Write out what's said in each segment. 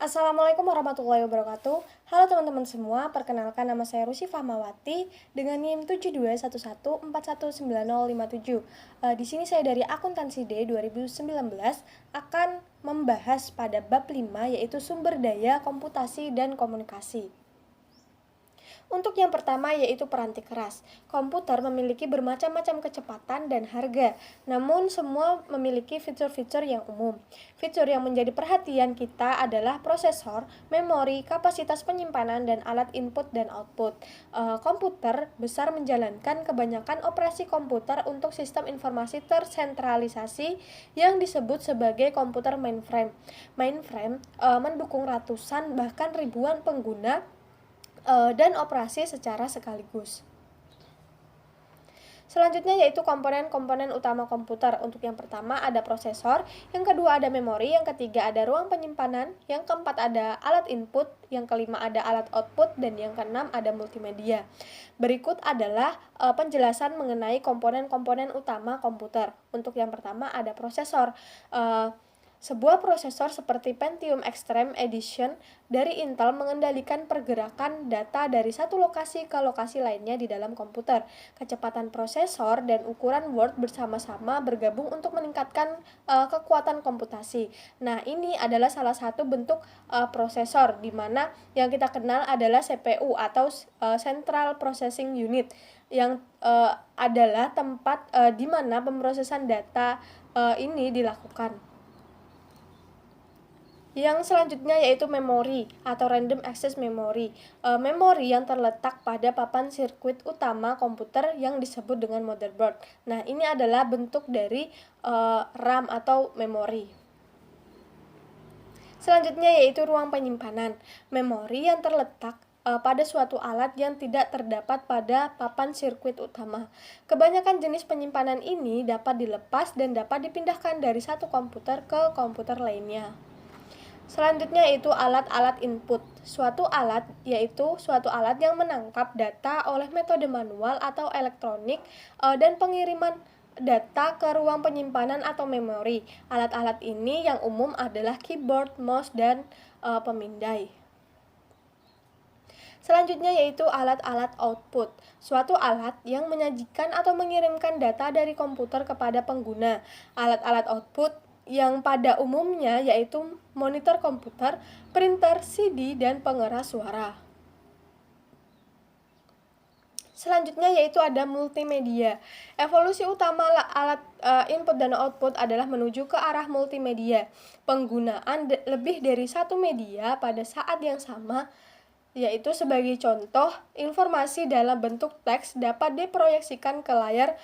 Assalamualaikum warahmatullahi wabarakatuh. Halo teman-teman semua, perkenalkan nama saya Rusi Fahmawati dengan NIM 7211419057. Di sini saya dari Akuntansi D 2019 akan membahas pada bab 5 yaitu sumber daya komputasi dan komunikasi. Untuk yang pertama yaitu peranti keras. Komputer memiliki bermacam-macam kecepatan dan harga, namun semua memiliki fitur-fitur yang umum. Fitur yang menjadi perhatian kita adalah prosesor, memori, kapasitas penyimpanan, dan alat input dan output. Komputer besar menjalankan kebanyakan operasi komputer untuk sistem informasi tersentralisasi yang disebut sebagai komputer mainframe. Mainframe mendukung ratusan bahkan ribuan pengguna dan operasi secara sekaligus. Selanjutnya yaitu komponen-komponen utama komputer. Untuk yang pertama ada prosesor, yang kedua ada memori, yang ketiga ada ruang penyimpanan, yang keempat ada alat input, yang kelima ada alat output, dan yang keenam ada multimedia. Berikut adalah penjelasan mengenai komponen-komponen utama komputer. Untuk yang pertama ada prosesor. Sebuah prosesor seperti Pentium Extreme Edition dari Intel mengendalikan pergerakan data dari satu lokasi ke lokasi lainnya di dalam komputer. Kecepatan prosesor dan ukuran Word bersama-sama bergabung untuk meningkatkan kekuatan komputasi. Nah, ini adalah salah satu bentuk prosesor, di mana yang kita kenal adalah CPU atau Central Processing Unit, yang adalah tempat di mana pemrosesan data ini dilakukan. Yang selanjutnya yaitu memori atau random access memory. Memori yang terletak pada papan sirkuit utama komputer yang disebut dengan motherboard. Nah, ini adalah bentuk dari RAM atau memori. Selanjutnya yaitu ruang penyimpanan. Memori yang terletak pada suatu alat yang tidak terdapat pada papan sirkuit utama. Kebanyakan jenis penyimpanan ini dapat dilepas dan dapat dipindahkan dari satu komputer ke komputer lainnya. Selanjutnya yaitu alat-alat input. Suatu alat yaitu suatu alat yang menangkap data oleh metode manual atau elektronik dan pengiriman data ke ruang penyimpanan atau memori. Alat-alat ini yang umum adalah keyboard, mouse, dan pemindai. Selanjutnya yaitu alat-alat output. Suatu alat yang menyajikan atau mengirimkan data dari komputer kepada pengguna. Alat-alat output yang pada umumnya yaitu monitor komputer, printer, CD, dan pengeras suara. Selanjutnya yaitu ada multimedia. Evolusi utama alat input dan output adalah menuju ke arah multimedia. Penggunaan lebih dari satu media pada saat yang sama, yaitu sebagai contoh, informasi dalam bentuk teks dapat diproyeksikan ke layar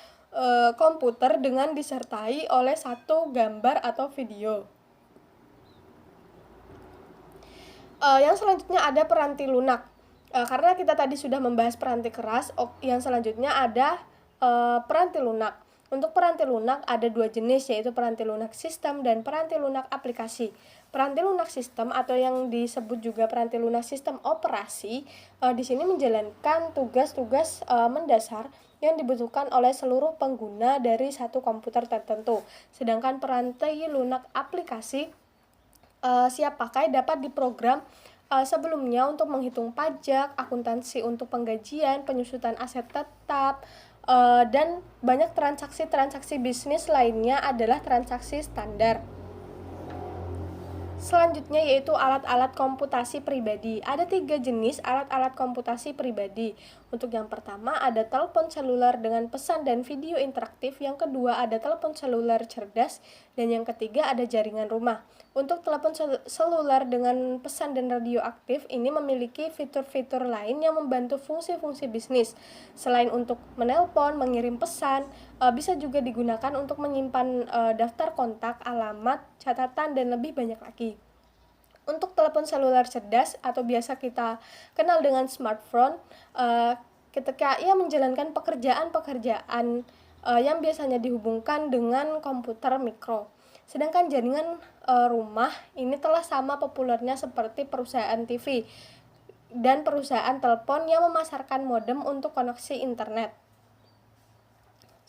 komputer dengan disertai oleh satu gambar atau video. Yang selanjutnya ada peranti lunak. Karena kita tadi sudah membahas peranti keras, yang selanjutnya ada peranti lunak. Untuk peranti lunak ada dua jenis, yaitu peranti lunak sistem dan peranti lunak aplikasi. Peranti lunak sistem atau yang disebut juga peranti lunak sistem operasi di sini menjalankan tugas-tugas mendasar yang dibutuhkan oleh seluruh pengguna dari satu komputer tertentu. Sedangkan peranti lunak aplikasi siap pakai dapat diprogram sebelumnya untuk menghitung pajak, akuntansi untuk penggajian, penyusutan aset tetap, dan banyak transaksi-transaksi bisnis lainnya adalah transaksi standar. Selanjutnya yaitu alat-alat komputasi pribadi. Ada 3 jenis alat-alat komputasi pribadi. Untuk yang pertama ada telepon seluler dengan pesan dan video interaktif, yang kedua ada telepon seluler cerdas, dan yang ketiga ada jaringan rumah. Untuk telepon seluler dengan pesan dan radio aktif ini memiliki fitur-fitur lain yang membantu fungsi-fungsi bisnis. Selain untuk menelpon, mengirim pesan, bisa juga digunakan untuk menyimpan daftar kontak, alamat, catatan, dan lebih banyak lagi. Untuk telepon seluler cerdas atau biasa kita kenal dengan smartphone, ketika ia menjalankan pekerjaan-pekerjaan yang biasanya dihubungkan dengan komputer mikro. Sedangkan jaringan rumah ini telah sama populernya seperti perusahaan TV dan perusahaan telepon yang memasarkan modem untuk koneksi internet.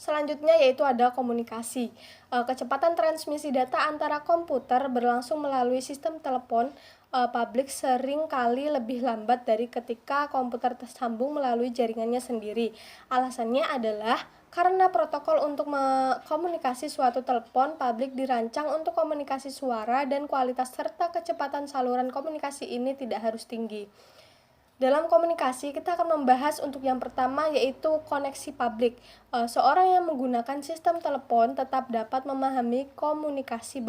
Selanjutnya yaitu ada komunikasi. Kecepatan transmisi data antara komputer berlangsung melalui sistem telepon publik sering kali lebih lambat dari ketika komputer tersambung melalui jaringannya sendiri. Alasannya adalah karena protokol untuk komunikasi suatu telepon publik dirancang untuk komunikasi suara dan kualitas serta kecepatan saluran komunikasi ini tidak harus tinggi. Dalam komunikasi, kita akan membahas untuk yang pertama yaitu koneksi publik. Seorang yang menggunakan sistem telepon tetap dapat memahami komunikasi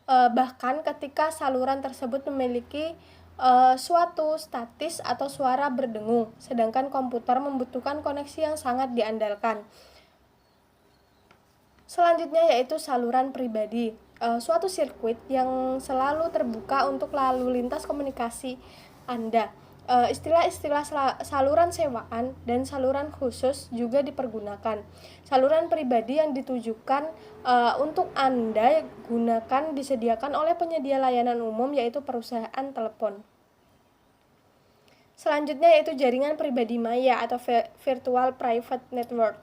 bahkan ketika saluran tersebut memiliki suatu statis atau suara berdengung, sedangkan komputer membutuhkan koneksi yang sangat diandalkan. Selanjutnya yaitu saluran pribadi. Suatu sirkuit yang selalu terbuka untuk lalu lintas komunikasi Anda. Istilah-istilah saluran sewaan dan saluran khusus juga dipergunakan. Saluran pribadi yang ditujukan untuk Anda gunakan disediakan oleh penyedia layanan umum yaitu perusahaan telepon. Selanjutnya yaitu jaringan pribadi maya atau virtual private network.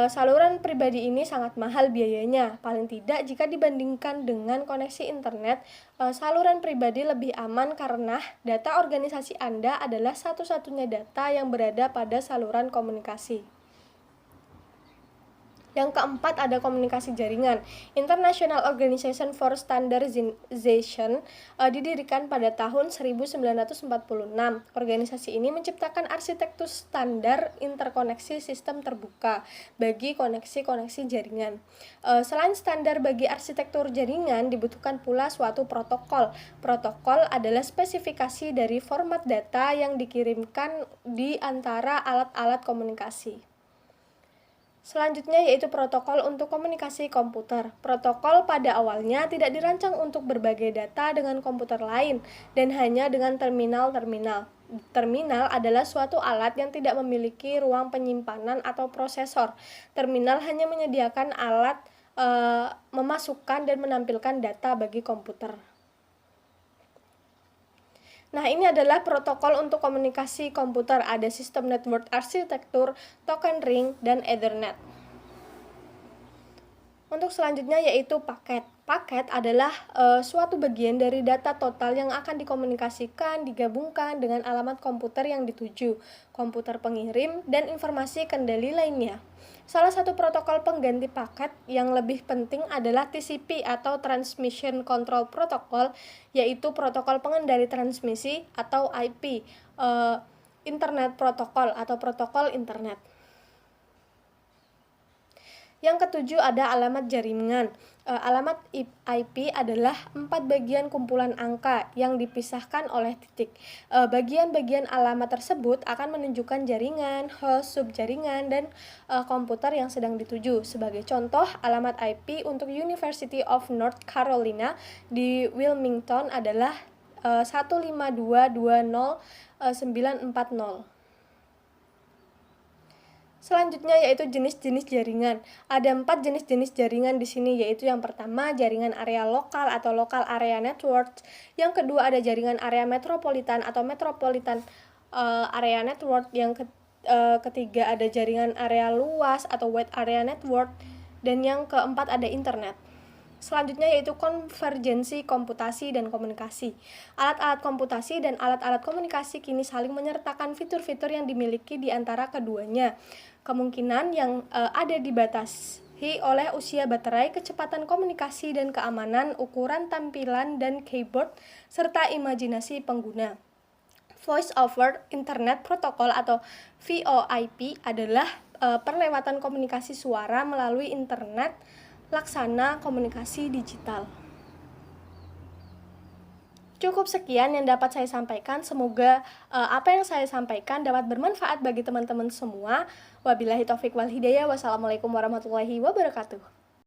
Saluran pribadi ini sangat mahal biayanya, paling tidak jika dibandingkan dengan koneksi internet. Saluran pribadi lebih aman karena data organisasi Anda adalah satu-satunya data yang berada pada saluran komunikasi. Yang keempat ada komunikasi jaringan. International Organization for Standardization didirikan pada tahun 1946. Organisasi ini menciptakan arsitektur standar interkoneksi sistem terbuka bagi koneksi-koneksi jaringan. Selain standar bagi arsitektur jaringan, dibutuhkan pula suatu protokol. Protokol adalah spesifikasi dari format data yang dikirimkan di antara alat-alat komunikasi. Selanjutnya yaitu protokol untuk komunikasi komputer. Protokol pada awalnya tidak dirancang untuk berbagai data dengan komputer lain dan hanya dengan terminal-terminal. Terminal adalah suatu alat yang tidak memiliki ruang penyimpanan atau prosesor. Terminal hanya menyediakan alat memasukkan dan menampilkan data bagi komputer. Nah, ini adalah protokol untuk komunikasi komputer. Ada sistem network arsitektur, token ring, dan Ethernet. Untuk selanjutnya yaitu paket. Paket adalah suatu bagian dari data total yang akan dikomunikasikan, digabungkan dengan alamat komputer yang dituju, komputer pengirim, dan informasi kendali lainnya. Salah satu protokol pengganti paket yang lebih penting adalah TCP atau Transmission Control Protocol, yaitu protokol pengendali transmisi atau IP, Internet Protocol atau protokol internet. Yang ketujuh ada alamat jaringan. Alamat IP adalah 4 bagian kumpulan angka yang dipisahkan oleh titik. Bagian-bagian alamat tersebut akan menunjukkan jaringan, host, subjaringan, dan komputer yang sedang dituju. Sebagai contoh, alamat IP untuk University of North Carolina di Wilmington adalah 152.20.940. Selanjutnya yaitu jenis-jenis jaringan. Ada 4 jenis-jenis jaringan di sini, yaitu yang pertama jaringan area lokal atau local area network. Yang kedua ada jaringan area metropolitan atau metropolitan area network. Yang ketiga ada jaringan area luas atau wide area network. Dan yang keempat ada internet. Selanjutnya yaitu konvergensi komputasi dan komunikasi. Alat-alat komputasi dan alat-alat komunikasi kini saling menyertakan fitur-fitur yang dimiliki di antara keduanya. Kemungkinan yang ada dibatasi oleh usia baterai, kecepatan komunikasi dan keamanan, ukuran tampilan dan keyboard, serta imajinasi pengguna. Voice over Internet Protocol atau VoIP adalah perlewatan komunikasi suara melalui internet laksana komunikasi digital. Cukup sekian yang dapat saya sampaikan. Semoga apa yang saya sampaikan dapat bermanfaat bagi teman-teman semua. Wabillahi taufik wal hidayah. Wassalamualaikum warahmatullahi wabarakatuh.